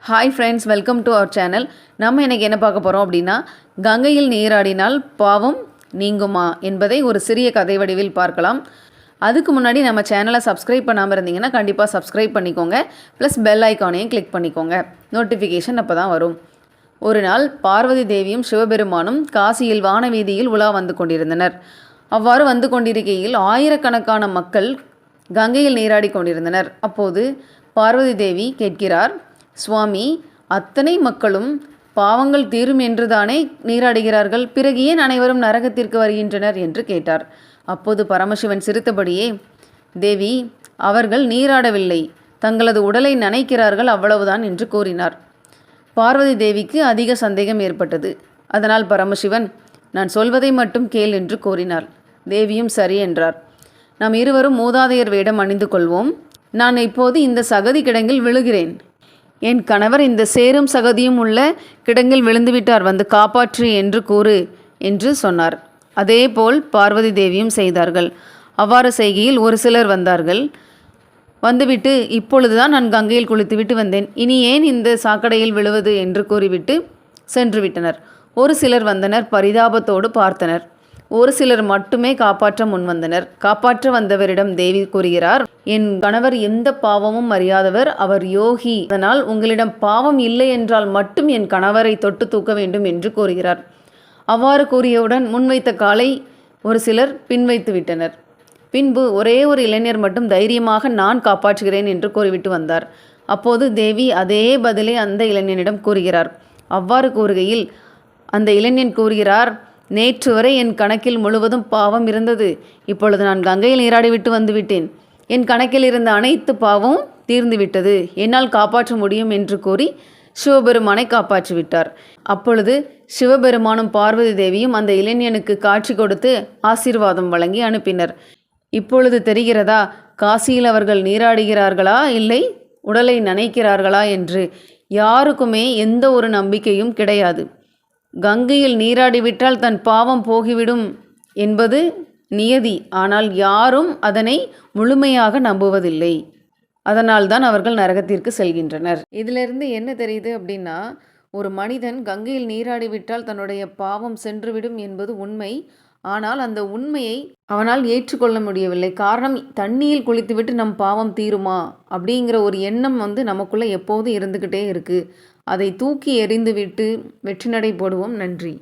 Hi friends, welcome to our channel. நம்ம இன்றைக்கி என்ன பார்க்க போகிறோம் அப்படின்னா, கங்கையில் நீராடினால் பாவம் நீங்குமா என்பதை ஒரு சிறிய கதை வடிவில் பார்க்கலாம். அதுக்கு முன்னாடி நம்ம சேனலை சப்ஸ்கிரைப் பண்ணாமல் இருந்தீங்கன்னா கண்டிப்பாக சப்ஸ்கிரைப் பண்ணிக்கோங்க. ப்ளஸ் பெல் ஐக்கானையும் கிளிக் பண்ணிக்கோங்க. நோட்டிஃபிகேஷன் அப்போ தான் வரும். ஒரு நாள் பார்வதி தேவியும் சிவபெருமானும் காசியில் வானவீதியில் உலா வந்து கொண்டிருந்தனர். அவ்வாறு வந்து கொண்டிருக்கையில் ஆயிரக்கணக்கான மக்கள் கங்கையில் நீராடி கொண்டிருந்தனர். அப்போது பார்வதி தேவி கேட்கிறார், சுவாமி, அத்தனை மக்களும் பாவங்கள் தீரும் என்றுதானே நீராடுகிறார்கள், பிறகு ஏன் அனைவரும் நரகத்திற்கு வருகின்றனர் என்று கேட்டார். அப்போது பரமசிவன் சிரித்தபடியே, தேவி, அவர்கள் நீராடவில்லை, தங்களது உடலை நனைக்கிறார்கள், அவ்வளவுதான் என்று கூறினார். பார்வதி தேவிக்கு அதிக சந்தேகம் ஏற்பட்டது. அதனால் பரமசிவன், நான் சொல்வதை மட்டும் கேள் என்று கூறினார். தேவியும் சரி என்றார். நாம் இருவரும் மூதாதையர் வேடம் அணிந்து கொள்வோம். நான் இப்போது இந்த சகதி கிடங்கில் விழுகிறேன். என் கணவர் இந்த சேரும் சகதியும் உள்ள கிடங்கில் விழுந்துவிட்டார், வந்து காப்பாற்று என்று கூறு என்று சொன்னார். அதேபோல் பார்வதி தேவியும் செய்தார்கள். அவ்வாறு செய்கையில் ஒரு சிலர் வந்தார்கள். வந்துவிட்டு, இப்பொழுதுதான் நான் கங்கையில் குளித்துவிட்டு வந்தேன், இனி ஏன் இந்த சாக்கடையில் விழுவது என்று கூறிவிட்டு சென்று விட்டனர். ஒரு சிலர் வந்தனர், பரிதாபத்தோடு பார்த்தனர். ஒரு சிலர் மட்டுமே காப்பாற்ற முன்வந்தனர். காப்பாற்ற வந்தவரிடம் தேவி கூறுகிறார், என் கணவர் எந்த பாவமும் அறியாதவர், அவர் யோகி, அதனால் உங்களிடம் பாவம் இல்லை என்றால் மட்டும் என் கணவரை தொட்டு தூக்க வேண்டும் என்று கூறுகிறார். அவ்வாறு கூறியவுடன் முன்வைத்த காலை ஒரு சிலர் பின்வைத்து விட்டனர். பின்பு ஒரே ஒரு இளைஞர் மட்டும் தைரியமாக நான் காப்பாற்றுகிறேன் என்று கூறிவிட்டு வந்தார். அப்போது தேவி அதே பதிலை அந்த இளைஞனிடம் கூறுகிறார். அவ்வாறு கூறுகையில் அந்த இளைஞன் கூறுகிறார், நேற்று வரை என் கணக்கில் முழுவதும் பாவம் இருந்தது, இப்பொழுது நான் கங்கையில் நீராடிவிட்டு வந்துவிட்டேன், என் கணக்கில் இருந்த அனைத்து பாவமும் தீர்ந்துவிட்டது, என்னால் காப்பாற்ற முடியும் என்று கூறி சிவபெருமானை காப்பாற்றிவிட்டார். அப்பொழுது சிவபெருமானும் பார்வதி தேவியும் அந்த இளைஞனுக்கு காட்சி கொடுத்து ஆசீர்வாதம் வழங்கி அனுப்பினர். இப்பொழுது தெரிகிறதா, காசியில் அவர்கள் நீராடுகிறார்களா இல்லை உடலை நனைக்கிறார்களா என்று யாருக்குமே எந்த ஒரு நம்பிக்கையும் கிடையாது. கங்கையில் நீராடிவிட்டால் தன் பாவம் போகிவிடும் என்பது நியதி. ஆனால் யாரும் அதனை முழுமையாக நம்புவதில்லை. அதனால்தான் அவர்கள் நரகத்திற்கு செல்கின்றனர். இதிலிருந்து என்ன தெரியுது அப்படின்னா, ஒரு மனிதன் கங்கையில் நீராடிவிட்டால் தன்னுடைய பாவம் சென்றுவிடும் என்பது உண்மை. ஆனால் அந்த உண்மையை அவனால் ஏற்றுக்கொள்ள முடியவில்லை. காரணம், தண்ணியில் குளித்துவிட்டு நம் பாவம் தீருமா அப்படிங்கிற ஒரு எண்ணம் நமக்குள்ளே எப்போதும் இருந்துக்கிட்டே இருக்குது. அதை தூக்கி எறிந்துவிட்டு வெற்றி நடை போடுவோம். நன்றி.